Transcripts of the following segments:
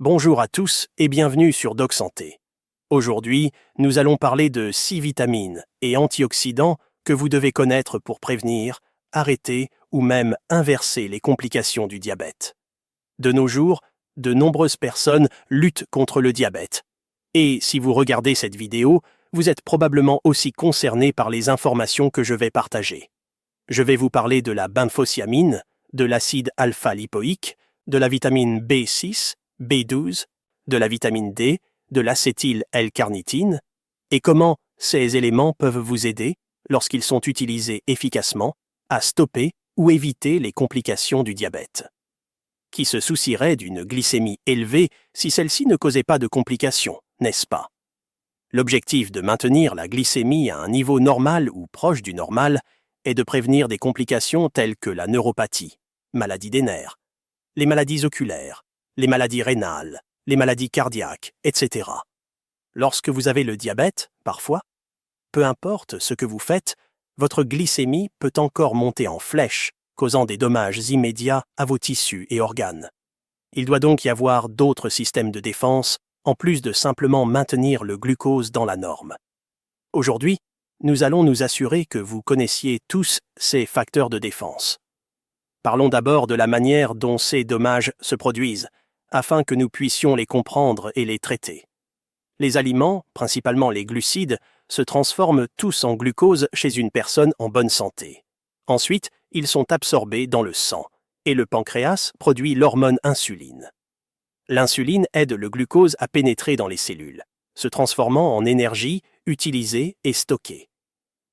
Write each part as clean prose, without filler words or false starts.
Bonjour à tous et bienvenue sur Doc Santé. Aujourd'hui, nous allons parler de 6 vitamines et antioxydants que vous devez connaître pour prévenir, arrêter ou même inverser les complications du diabète. De nos jours, de nombreuses personnes luttent contre le diabète. Et si vous regardez cette vidéo, vous êtes probablement aussi concerné par les informations que je vais partager. Je vais vous parler de la benfotiamine, de l'acide alpha-lipoïque, de la vitamine B6, B12, de la vitamine D, de l'acétyl-L-carnitine, et comment ces éléments peuvent vous aider, lorsqu'ils sont utilisés efficacement, à stopper ou éviter les complications du diabète. Qui se soucierait d'une glycémie élevée si celle-ci ne causait pas de complications, n'est-ce pas? L'objectif de maintenir la glycémie à un niveau normal ou proche du normal est de prévenir des complications telles que la neuropathie, maladie des nerfs, les maladies oculaires, les maladies rénales, les maladies cardiaques, etc. Lorsque vous avez le diabète, parfois, peu importe ce que vous faites, votre glycémie peut encore monter en flèche, causant des dommages immédiats à vos tissus et organes. Il doit donc y avoir d'autres systèmes de défense, en plus de simplement maintenir le glucose dans la norme. Aujourd'hui, nous allons nous assurer que vous connaissiez tous ces facteurs de défense. Parlons d'abord de la manière dont ces dommages se produisent, afin que nous puissions les comprendre et les traiter. Les aliments, principalement les glucides, se transforment tous en glucose chez une personne en bonne santé. Ensuite, ils sont absorbés dans le sang, et le pancréas produit l'hormone insuline. L'insuline aide le glucose à pénétrer dans les cellules, se transformant en énergie utilisée et stockée.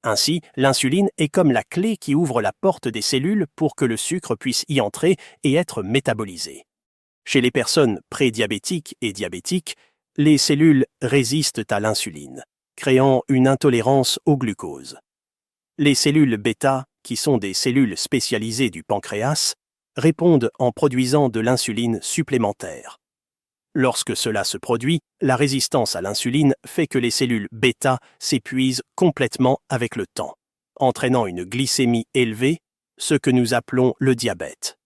Ainsi, l'insuline est comme la clé qui ouvre la porte des cellules pour que le sucre puisse y entrer et être métabolisé. Chez les personnes prédiabétiques et diabétiques, les cellules résistent à l'insuline, créant une intolérance au glucose. Les cellules bêta, qui sont des cellules spécialisées du pancréas, répondent en produisant de l'insuline supplémentaire. Lorsque cela se produit, la résistance à l'insuline fait que les cellules bêta s'épuisent complètement avec le temps, entraînant une glycémie élevée, ce que nous appelons le diabète.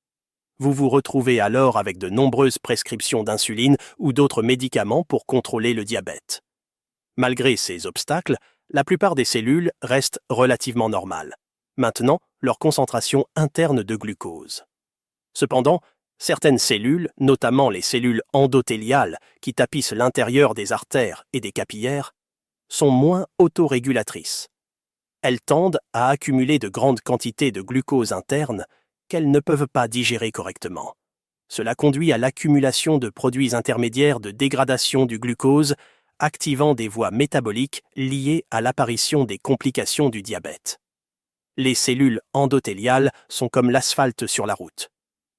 Vous vous retrouvez alors avec de nombreuses prescriptions d'insuline ou d'autres médicaments pour contrôler le diabète. Malgré ces obstacles, la plupart des cellules restent relativement normales, maintenant leur concentration interne de glucose. Cependant, certaines cellules, notamment les cellules endothéliales qui tapissent l'intérieur des artères et des capillaires, sont moins autorégulatrices. Elles tendent à accumuler de grandes quantités de glucose interne qu'elles ne peuvent pas digérer correctement. Cela conduit à l'accumulation de produits intermédiaires de dégradation du glucose, activant des voies métaboliques liées à l'apparition des complications du diabète. Les cellules endothéliales sont comme l'asphalte sur la route.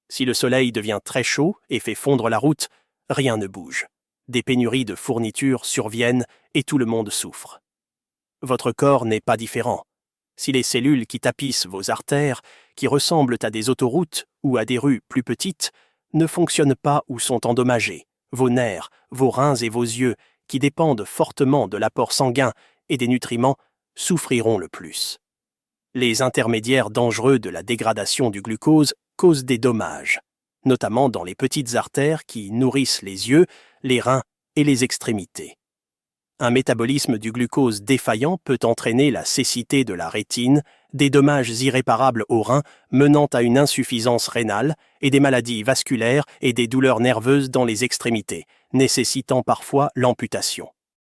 Si le soleil devient très chaud et fait fondre la route, rien ne bouge. Des pénuries de fournitures surviennent et tout le monde souffre. Votre corps n'est pas différent. Si les cellules qui tapissent vos artères, qui ressemblent à des autoroutes ou à des rues plus petites, ne fonctionnent pas ou sont endommagées, vos nerfs, vos reins et vos yeux, qui dépendent fortement de l'apport sanguin et des nutriments, souffriront le plus. Les intermédiaires dangereux de la dégradation du glucose causent des dommages, notamment dans les petites artères qui nourrissent les yeux, les reins et les extrémités. Un métabolisme du glucose défaillant peut entraîner la cécité de la rétine, des dommages irréparables aux reins menant à une insuffisance rénale et des maladies vasculaires et des douleurs nerveuses dans les extrémités, nécessitant parfois l'amputation.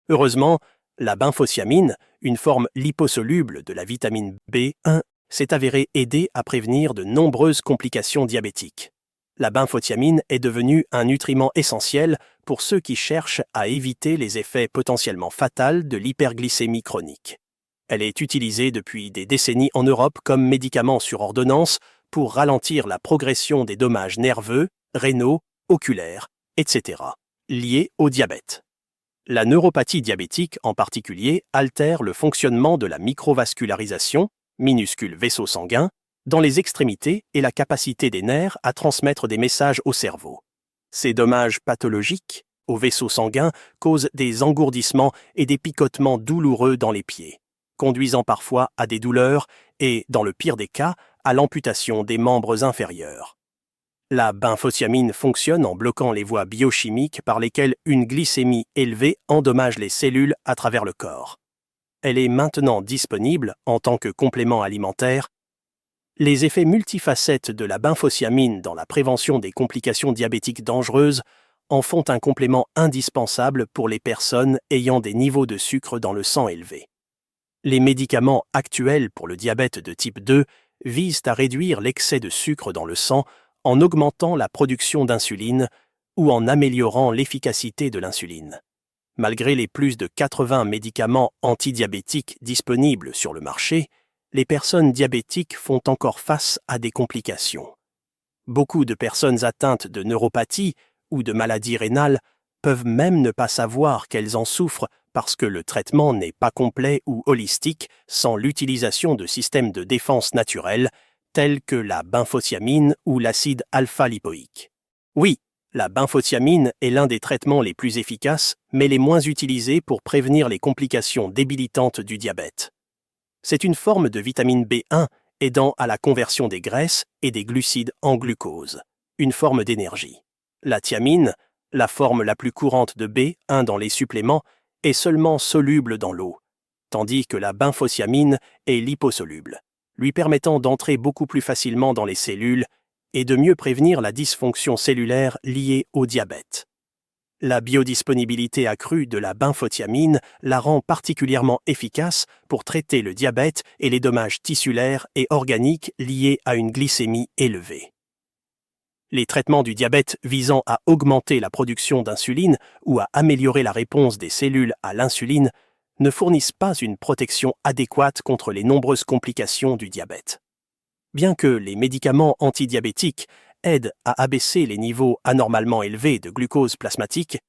Heureusement, la benfotiamine, une forme liposoluble de la vitamine B1, s'est avérée aider à prévenir de nombreuses complications diabétiques. La benfotiamine est devenue un nutriment essentiel pour ceux qui cherchent à éviter les effets potentiellement fatals de l'hyperglycémie chronique. Elle est utilisée depuis des décennies en Europe comme médicament sur ordonnance pour ralentir la progression des dommages nerveux, rénaux, oculaires, etc., liés au diabète. La neuropathie diabétique, en particulier, altère le fonctionnement de la microvascularisation, minuscules vaisseaux sanguins, dans les extrémités et la capacité des nerfs à transmettre des messages au cerveau. Ces dommages pathologiques aux vaisseaux sanguins causent des engourdissements et des picotements douloureux dans les pieds, conduisant parfois à des douleurs et, dans le pire des cas, à l'amputation des membres inférieurs. La benphotiamine fonctionne en bloquant les voies biochimiques par lesquelles une glycémie élevée endommage les cellules à travers le corps. Elle est maintenant disponible en tant que complément alimentaire. Les effets multifacettes de la benphotiamine dans la prévention des complications diabétiques dangereuses en font un complément indispensable pour les personnes ayant des niveaux de sucre dans le sang élevés. Les médicaments actuels pour le diabète de type 2 visent à réduire l'excès de sucre dans le sang en augmentant la production d'insuline ou en améliorant l'efficacité de l'insuline. Malgré les plus de 80 médicaments antidiabétiques disponibles sur le marché, les personnes diabétiques font encore face à des complications. Beaucoup de personnes atteintes de neuropathie ou de maladies rénales peuvent même ne pas savoir qu'elles en souffrent parce que le traitement n'est pas complet ou holistique sans l'utilisation de systèmes de défense naturels tels que la benphotiamine ou l'acide alpha-lipoïque. Oui, la benphotiamine est l'un des traitements les plus efficaces, mais les moins utilisés pour prévenir les complications débilitantes du diabète. C'est une forme de vitamine B1 aidant à la conversion des graisses et des glucides en glucose, une forme d'énergie. La thiamine, la forme la plus courante de B1 dans les suppléments, est seulement soluble dans l'eau, tandis que la benphotiamine est liposoluble, lui permettant d'entrer beaucoup plus facilement dans les cellules et de mieux prévenir la dysfonction cellulaire liée au diabète. La biodisponibilité accrue de la benphotiamine la rend particulièrement efficace pour traiter le diabète et les dommages tissulaires et organiques liés à une glycémie élevée. Les traitements du diabète visant à augmenter la production d'insuline ou à améliorer la réponse des cellules à l'insuline ne fournissent pas une protection adéquate contre les nombreuses complications du diabète. Bien que les médicaments antidiabétiques aident à abaisser les niveaux anormalement élevés de glucose plasmatique,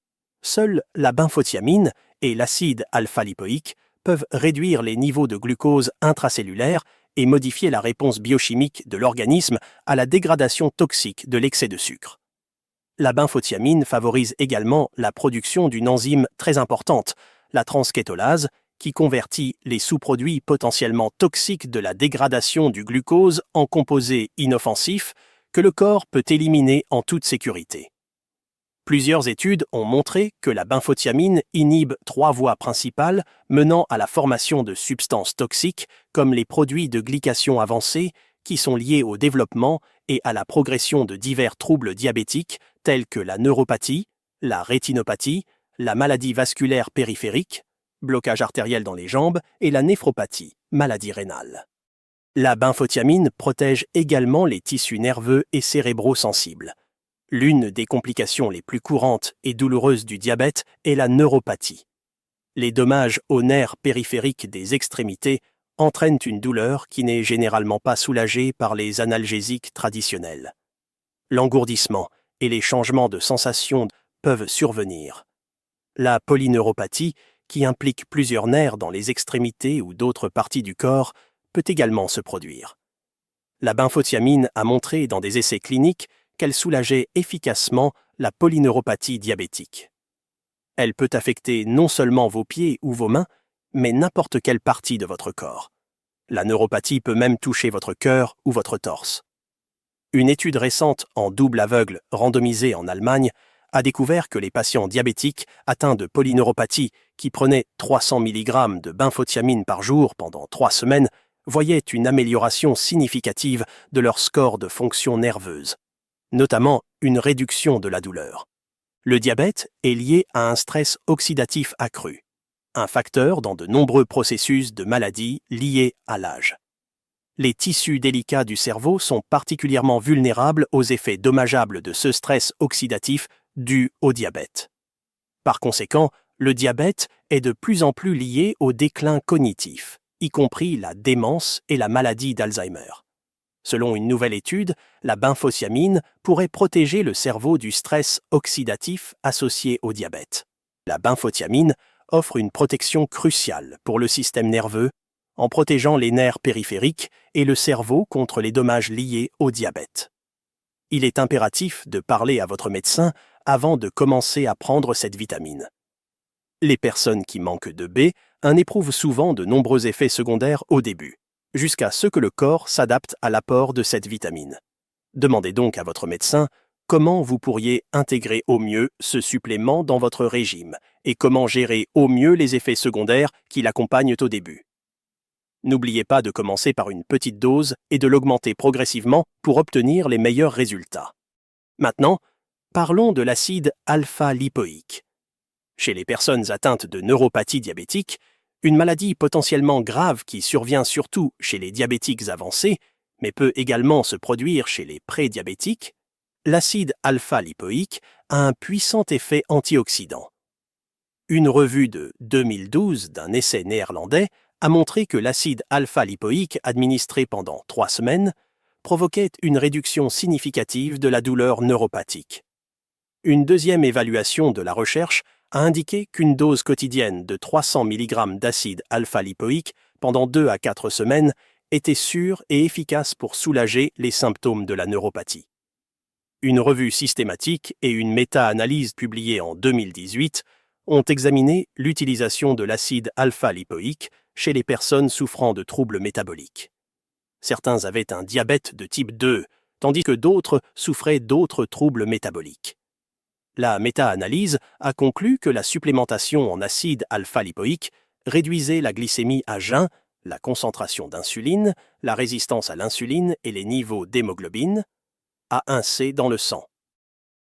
seule la benphotiamine et l'acide alpha-lipoïque peuvent réduire les niveaux de glucose intracellulaire et modifier la réponse biochimique de l'organisme à la dégradation toxique de l'excès de sucre. La benphotiamine favorise également la production d'une enzyme très importante, la transkétolase, qui convertit les sous-produits potentiellement toxiques de la dégradation du glucose en composés inoffensifs que le corps peut éliminer en toute sécurité. Plusieurs études ont montré que la benphotiamine inhibe 3 voies principales menant à la formation de substances toxiques comme les produits de glycation avancée qui sont liés au développement et à la progression de divers troubles diabétiques tels que la neuropathie, la rétinopathie, la maladie vasculaire périphérique, blocage artériel dans les jambes et la néphropathie, maladie rénale. La benphotiamine protège également les tissus nerveux et cérébraux sensibles. L'une des complications les plus courantes et douloureuses du diabète est la neuropathie. Les dommages aux nerfs périphériques des extrémités entraînent une douleur qui n'est généralement pas soulagée par les analgésiques traditionnels. L'engourdissement et les changements de sensation peuvent survenir. La polyneuropathie, qui implique plusieurs nerfs dans les extrémités ou d'autres parties du corps, peut également se produire. La benphotiamine a montré dans des essais cliniques qu'elle soulageait efficacement la polyneuropathie diabétique. Elle peut affecter non seulement vos pieds ou vos mains, mais n'importe quelle partie de votre corps. La neuropathie peut même toucher votre cœur ou votre torse. Une étude récente en double aveugle randomisée en Allemagne a découvert que les patients diabétiques atteints de polyneuropathie qui prenaient 300 mg de benphotiamine par jour pendant 3 semaines voyaient une amélioration significative de leur score de fonction nerveuse, notamment une réduction de la douleur. Le diabète est lié à un stress oxydatif accru, un facteur dans de nombreux processus de maladies liés à l'âge. Les tissus délicats du cerveau sont particulièrement vulnérables aux effets dommageables de ce stress oxydatif dû au diabète. Par conséquent, le diabète est de plus en plus lié au déclin cognitif, y compris la démence et la maladie d'Alzheimer. Selon une nouvelle étude, la benphotiamine pourrait protéger le cerveau du stress oxydatif associé au diabète. La benphotiamine offre une protection cruciale pour le système nerveux en protégeant les nerfs périphériques et le cerveau contre les dommages liés au diabète. Il est impératif de parler à votre médecin avant de commencer à prendre cette vitamine. Les personnes qui manquent de B éprouvent souvent de nombreux effets secondaires au début, jusqu'à ce que le corps s'adapte à l'apport de cette vitamine. Demandez donc à votre médecin comment vous pourriez intégrer au mieux ce supplément dans votre régime et comment gérer au mieux les effets secondaires qui l'accompagnent au début. N'oubliez pas de commencer par une petite dose et de l'augmenter progressivement pour obtenir les meilleurs résultats. Maintenant, parlons de l'acide alpha-lipoïque. Chez les personnes atteintes de neuropathie diabétique, une maladie potentiellement grave qui survient surtout chez les diabétiques avancés, mais peut également se produire chez les prédiabétiques, l'acide alpha-lipoïque a un puissant effet antioxydant. Une revue de 2012 d'un essai néerlandais a montré que l'acide alpha-lipoïque administré pendant 3 semaines provoquait une réduction significative de la douleur neuropathique. Une deuxième évaluation de la recherche a indiqué qu'une dose quotidienne de 300 mg d'acide alpha-lipoïque pendant 2 à 4 semaines était sûre et efficace pour soulager les symptômes de la neuropathie. Une revue systématique et une méta-analyse publiée en 2018 ont examiné l'utilisation de l'acide alpha-lipoïque chez les personnes souffrant de troubles métaboliques. Certains avaient un diabète de type 2, tandis que d'autres souffraient d'autres troubles métaboliques. La méta-analyse a conclu que la supplémentation en acide alpha-lipoïque réduisait la glycémie à jeun, la concentration d'insuline, la résistance à l'insuline et les niveaux d'hémoglobine, A1C dans le sang.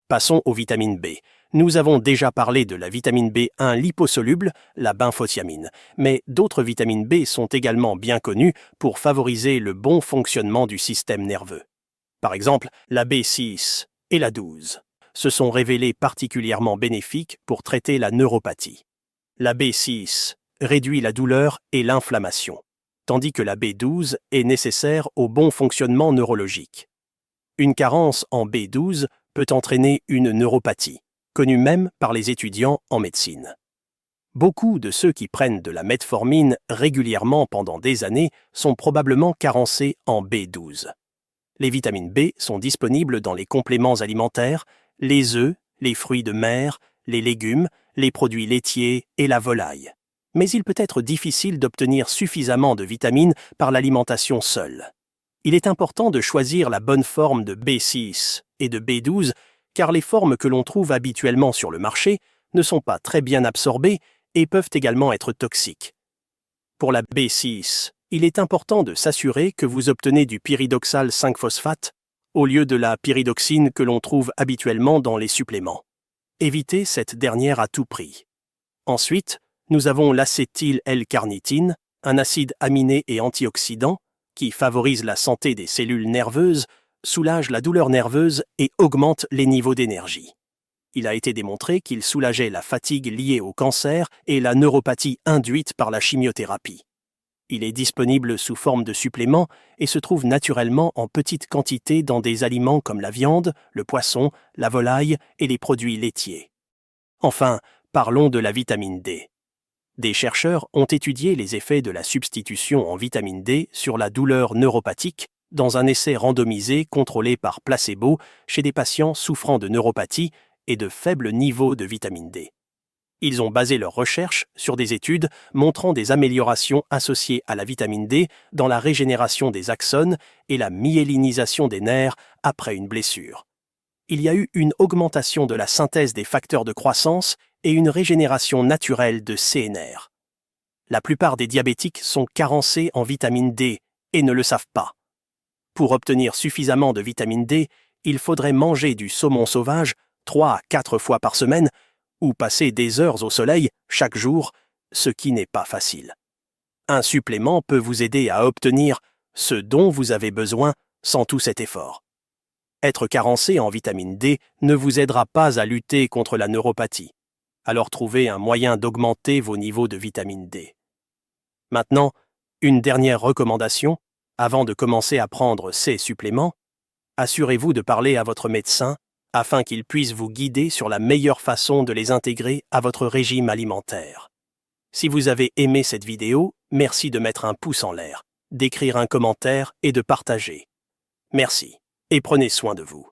Passons aux vitamines B. Nous avons déjà parlé de la vitamine B1 liposoluble, la benfotiamine, mais d'autres vitamines B sont également bien connues pour favoriser le bon fonctionnement du système nerveux. Par exemple, la B6 et la 12 se sont révélées particulièrement bénéfiques pour traiter la neuropathie. La B6 réduit la douleur et l'inflammation, tandis que la B12 est nécessaire au bon fonctionnement neurologique. Une carence en B12 peut entraîner une neuropathie, connue même par les étudiants en médecine. Beaucoup de ceux qui prennent de la metformine régulièrement pendant des années sont probablement carencés en B12. Les vitamines B sont disponibles dans les compléments alimentaires, les œufs, les fruits de mer, les légumes, les produits laitiers et la volaille. Mais il peut être difficile d'obtenir suffisamment de vitamines par l'alimentation seule. Il est important de choisir la bonne forme de B6 et de B12 car les formes que l'on trouve habituellement sur le marché ne sont pas très bien absorbées et peuvent également être toxiques. Pour la B6, il est important de s'assurer que vous obtenez du pyridoxal 5-phosphate au lieu de la pyridoxine que l'on trouve habituellement dans les suppléments. Évitez cette dernière à tout prix. Ensuite, nous avons l'acétyl-L-carnitine, un acide aminé et antioxydant qui favorise la santé des cellules nerveuses, soulage la douleur nerveuse et augmente les niveaux d'énergie. Il a été démontré qu'il soulageait la fatigue liée au cancer et la neuropathie induite par la chimiothérapie. Il est disponible sous forme de supplément et se trouve naturellement en petite quantité dans des aliments comme la viande, le poisson, la volaille et les produits laitiers. Enfin, parlons de la vitamine D. Des chercheurs ont étudié les effets de la substitution en vitamine D sur la douleur neuropathique dans un essai randomisé contrôlé par placebo chez des patients souffrant de neuropathie et de faibles niveaux de vitamine D. Ils ont basé leurs recherches sur des études montrant des améliorations associées à la vitamine D dans la régénération des axones et la myélinisation des nerfs après une blessure. Il y a eu une augmentation de la synthèse des facteurs de croissance et une régénération naturelle de CNR. La plupart des diabétiques sont carencés en vitamine D et ne le savent pas. Pour obtenir suffisamment de vitamine D, il faudrait manger du saumon sauvage 3 à 4 fois par semaine ou passer des heures au soleil chaque jour, ce qui n'est pas facile. Un supplément peut vous aider à obtenir ce dont vous avez besoin sans tout cet effort. Être carencé en vitamine D ne vous aidera pas à lutter contre la neuropathie. Alors trouvez un moyen d'augmenter vos niveaux de vitamine D. Maintenant, une dernière recommandation, avant de commencer à prendre ces suppléments, assurez-vous de parler à votre médecin afin qu'il puisse vous guider sur la meilleure façon de les intégrer à votre régime alimentaire. Si vous avez aimé cette vidéo, merci de mettre un pouce en l'air, d'écrire un commentaire et de partager. Merci, et prenez soin de vous.